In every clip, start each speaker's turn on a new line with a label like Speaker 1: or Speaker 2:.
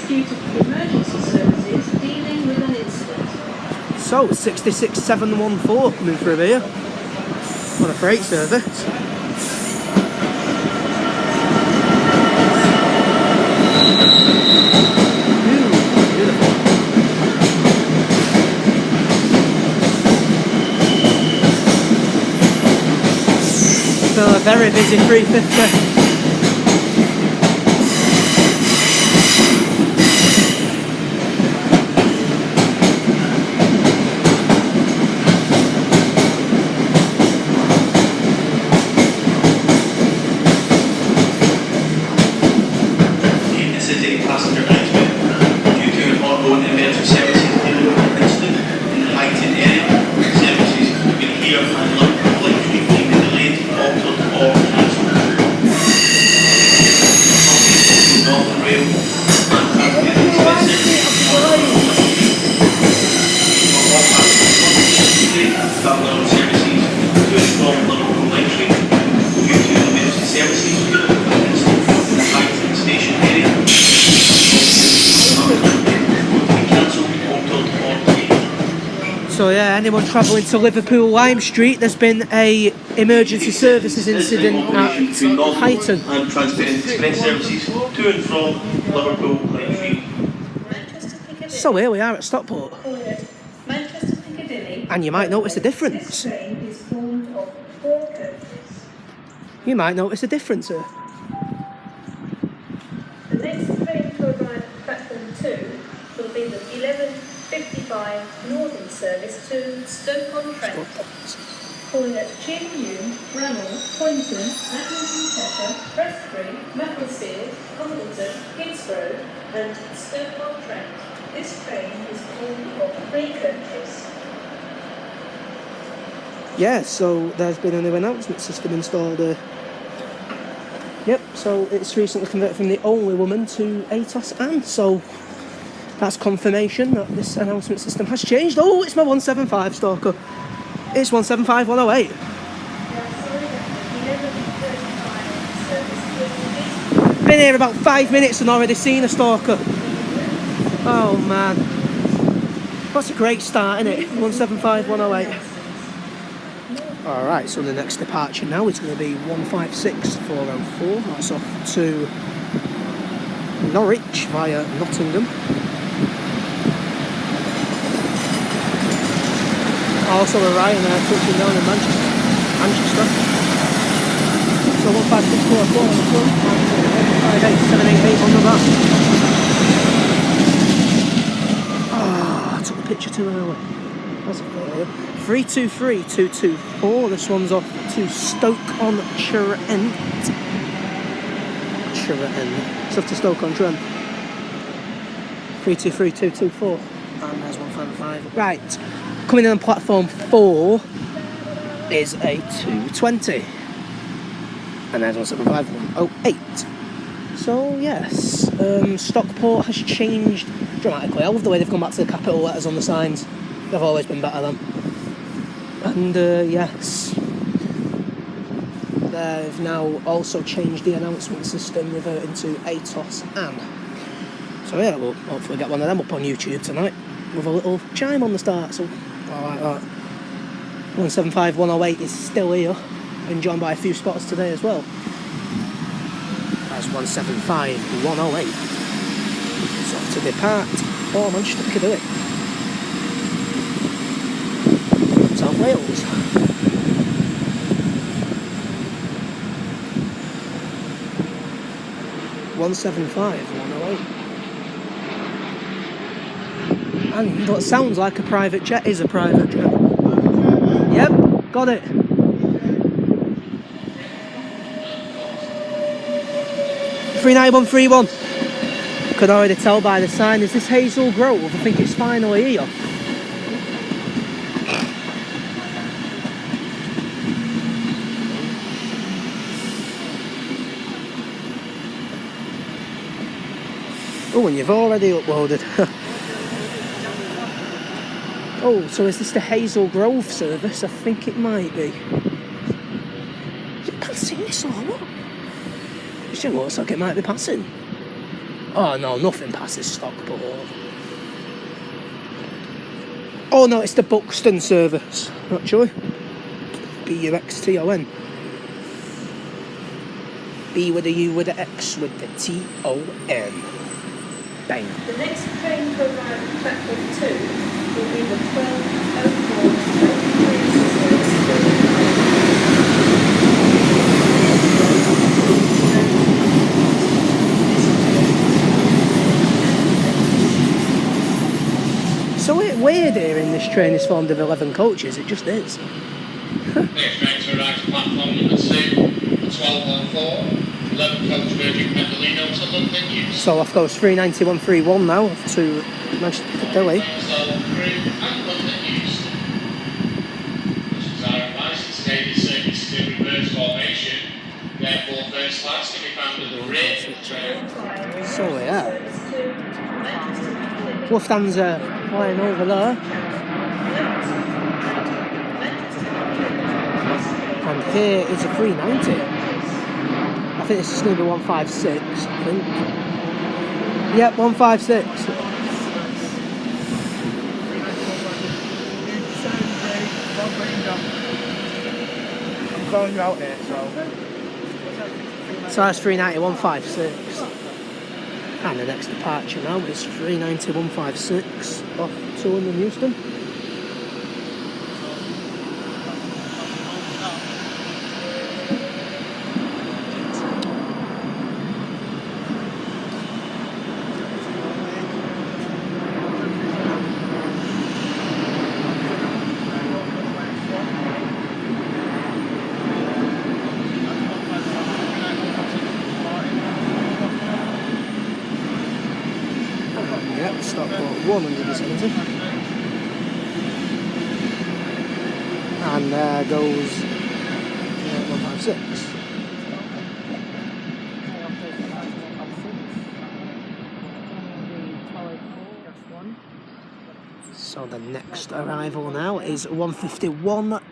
Speaker 1: rescue to emergency services dealing with an incident.
Speaker 2: So 66714 coming through here on a freight service. Still a very busy 350. So yeah, anyone travelling to Liverpool Lime Street, there's been a emergency services incident at Highton.
Speaker 3: And transferring express services to and from Liverpool Lime Street.
Speaker 2: So here we are at Stockport.
Speaker 1: Manchester Piccadilly.
Speaker 2: And you might notice a difference.
Speaker 1: This train is formed of 4 coaches.
Speaker 2: You might notice a difference here.
Speaker 1: The next train to arrive at platform 2 will be the 11:55 Northern service to Stockport. Calling at Chin Yun, Bramall, Poynton, Accrington, Cheshire, Prestbury, Macclesfield, Congleton, Hinsborough and Stockport. This train is formed of 3 coaches.
Speaker 2: Yeah, so there's been a new announcement system installed here. Yep, so it's recently converted from the only woman to ATOS and so that's confirmation that this announcement system has changed. Oh, it's my 175 Stalker. It's 175108. Been here about 5 minutes and already seen a Stalker. Oh man. That's a great start, isn't it? 175108. Alright, so the next departure now is going to be 156404. That's off to Norwich via Nottingham. Also a Ryanair touching down in Manchester. So 156404 on the front and 158788 on the back. Ah, I took the picture too early. That's a failure. 323224. This one's off to Stoke-on-Trent. It's off to Stoke-on-Trent. 323224. And there's 155. Right. Coming in on platform 4 is a 220. And there's 175108. So yes, Stockport has changed dramatically. I love the way they've gone back to the capital letters on the signs. They've always been better than. And yes, they've now also changed the announcement system, reverting to ATOS and. So yeah, we'll hopefully get one of them up on YouTube tonight with a little chime on the start. So I like that. 175108 is still here. Been joined by a few spotters today as well. That's 175108. It's off to depart for Manchester Piccadilly. South Wales. (175.108). And what sounds like a private jet is a private jet. Yep, got it. (39131). Could already tell by the sign. Is this Hazel Grove? I think it's finally here. Oh, and you've already uploaded. Oh, so is this the Hazel Grove service? I think it might be. Is it passing this or what? It looks like it might be passing. Oh no, nothing passes Stockport. Oh no, it's the Buxton service, actually. Buxton. B with a U with an X with the T-O-N. Bang.
Speaker 1: The next train to arrive at platform 2 will be the 12:04
Speaker 2: So it's weird here in this train is formed of 11 coaches, it just is.
Speaker 4: Next train to arrive at platform number 2, the 12:04. 11 coach Virgin Pendolino to London Euston.
Speaker 2: So off goes 391.31 now to Manchester Piccadilly.
Speaker 4: So through and London Euston. Buses are advised to stay in service to reverse formation. Therefore, first class can be found at the rear of the train.
Speaker 2: So yeah. Lufthansa flying over there. And here is a 390. I think this is going to be 156, I think. Yep, 156.
Speaker 5: I'm calling you out here,
Speaker 2: So that's 390, 156. And the next departure now is 390, 156 off to London Euston. Yep, Stockport 170. And there goes 156. So the next arrival now is 151,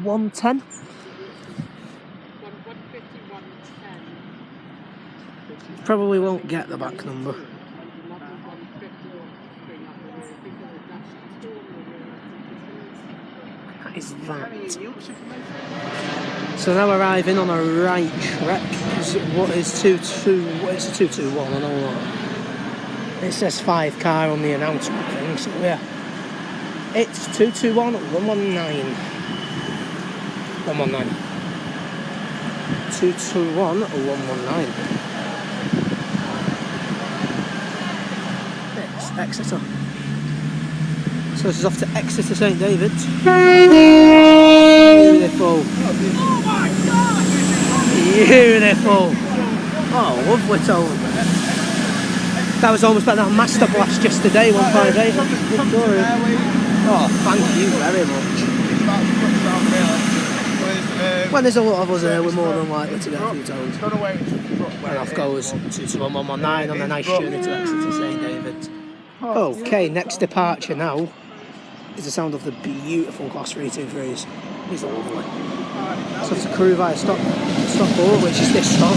Speaker 2: 110. Probably won't get the back number. That is that. So now arriving on a right track. What is 221? I know what. It says 5 car on the announcement thing, so yeah. It's 221 119. 119. 221 119. It's Exeter. So this is off to Exeter St David's. Beautiful.
Speaker 5: Oh my God!
Speaker 2: Beautiful. Oh, lovely tone. That was almost better than Master Blast yesterday, 158. Victoria. Oh, thank you very much. When there's a lot of us here, we're more than likely to get a few tones. And off goes 221 on a nice journey to Exeter St David's. Okay, next departure now is the sound of the beautiful Class 323s. These are lovely. So it's a crew via Stockport, which is this stop.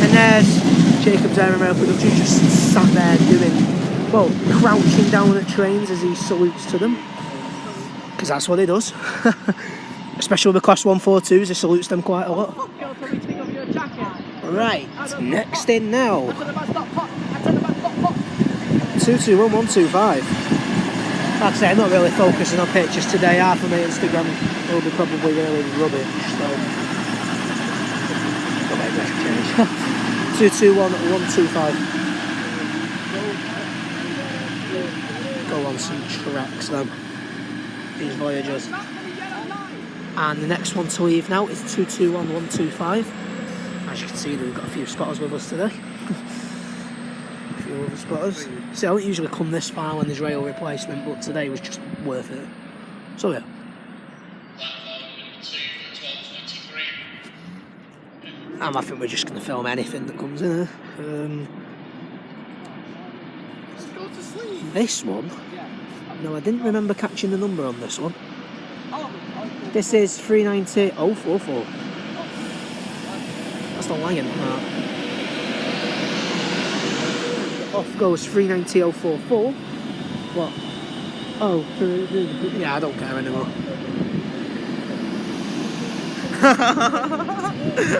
Speaker 2: And there's Jakob's Aeromail Production just sat there crouching down at trains as he salutes to them. Because that's what he does. Especially with Class 142s, he salutes them quite a lot. Right, next in now. 221125. Like I say, I'm not really focusing on pictures today. Half of my Instagram will be probably really rubbish. So, 221125. Go on some tracks then. These Voyagers. And the next one to leave now is 221125. As you can see, we've got a few spotters with us today. A few other spotters. See, I don't usually come this far when there's rail replacement, but today was just worth it. So yeah. I think we're just going to film anything that comes in here. This one? No, I didn't remember catching the number on this one. This is 390-044. That's the Lion Heart. off goes 390,044. What? Oh, yeah, I don't care anymore.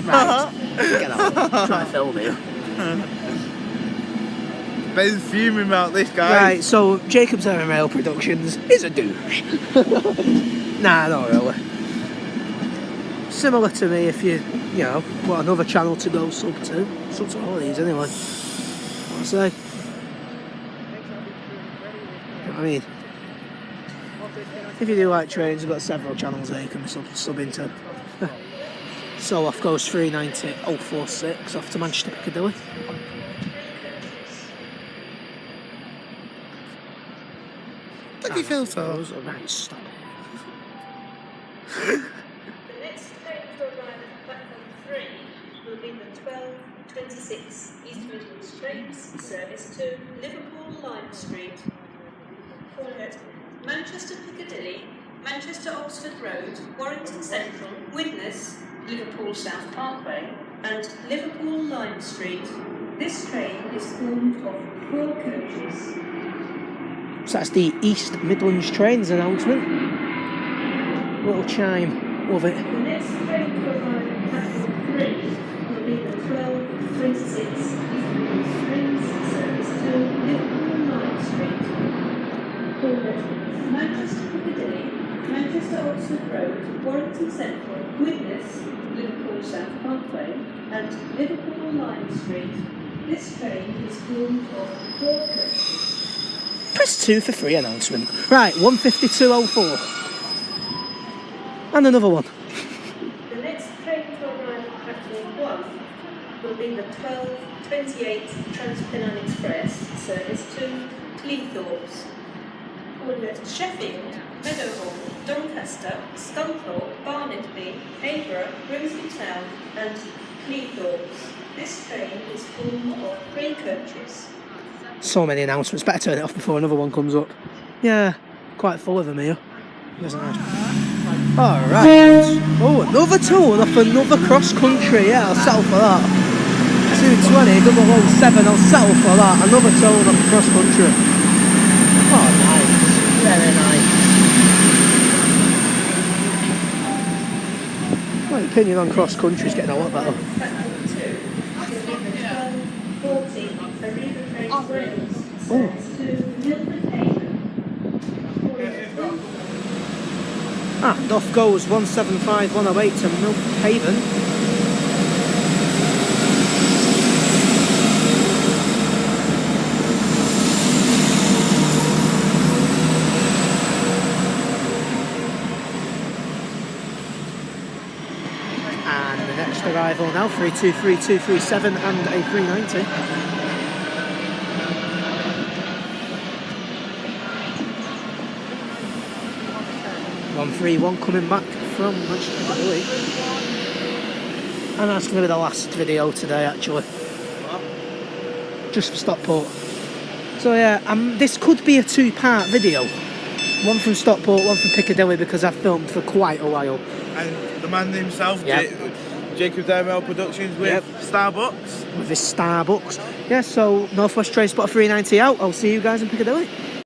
Speaker 2: Right, get out. Try to film me.
Speaker 5: Ben's fuming about this, guy.
Speaker 2: Right, so Jacob's MML Productions is a douche. Nah, not really. Similar to me if you know, want another channel to go sub to. Sub to all of these anyway. What I say? You know what I mean? If you do like trains, we've got several channels there you can sub into. So off goes 390,046 off to Manchester Piccadilly.
Speaker 5: Thank you, Phil. So.
Speaker 2: Right, stop.
Speaker 1: The next train to arrive at platform 3 will be the 12:26 East Midlands Trains service to Liverpool Lime Street. Calling at Manchester Piccadilly, Manchester Oxford Road, Warrington Central, Widnes, Liverpool South Parkway, and Liverpool Lime Street. This train is formed of 4 coaches.
Speaker 2: So that's the East Midlands Trains announcement. Little chime, love it.
Speaker 1: The next train to arrive at platform 3 will be the 12:26 East Midlands Trains service to Liverpool Lime Street. Called at Manchester Piccadilly, Manchester Oxford Road, Warrington Central, Widnes, Liverpool South Parkway, and Liverpool Lime Street. This train is formed of 4 coaches.
Speaker 2: Press 2 for free announcement. Right, 152.04. And another one.
Speaker 1: The next train to arrive at platform 1 will be the 12:28 Trainspotting Express service to Cleethorpes. Calling at Sheffield, Meadowhall, Doncaster, Scunthorpe, Barnetby, Hayborough, Grimsby Town and Cleethorpes. This train is full of 3 coaches.
Speaker 2: So many announcements. Better turn it off before another one comes up. Yeah, quite full of them here. Alright. Oh, another tone off another cross country. Yeah, I'll settle for that. 220, 007, I'll settle for that. Another tone off cross country. Oh, nice. Very nice. My opinion on cross country is getting a lot better.
Speaker 1: Platform 2 will be the 12:40 Arriva Trains Wales service to Milford Haven.
Speaker 2: And off goes 175-108 to Milford Haven. And the next arrival now, 323, 237 and a 390. 131 coming back from Manchester Piccadilly. And that's going to be the last video today actually. Just for Stockport. So yeah, this could be a 2-part video. One from Stockport, one from Piccadilly because I've filmed for quite a while.
Speaker 5: And the man himself,
Speaker 2: Yep.
Speaker 5: Jacob's ML Productions with Starbucks.
Speaker 2: With his Starbucks. Yeah, so Northwest Train Spotter 390 out. I'll see you guys in Piccadilly.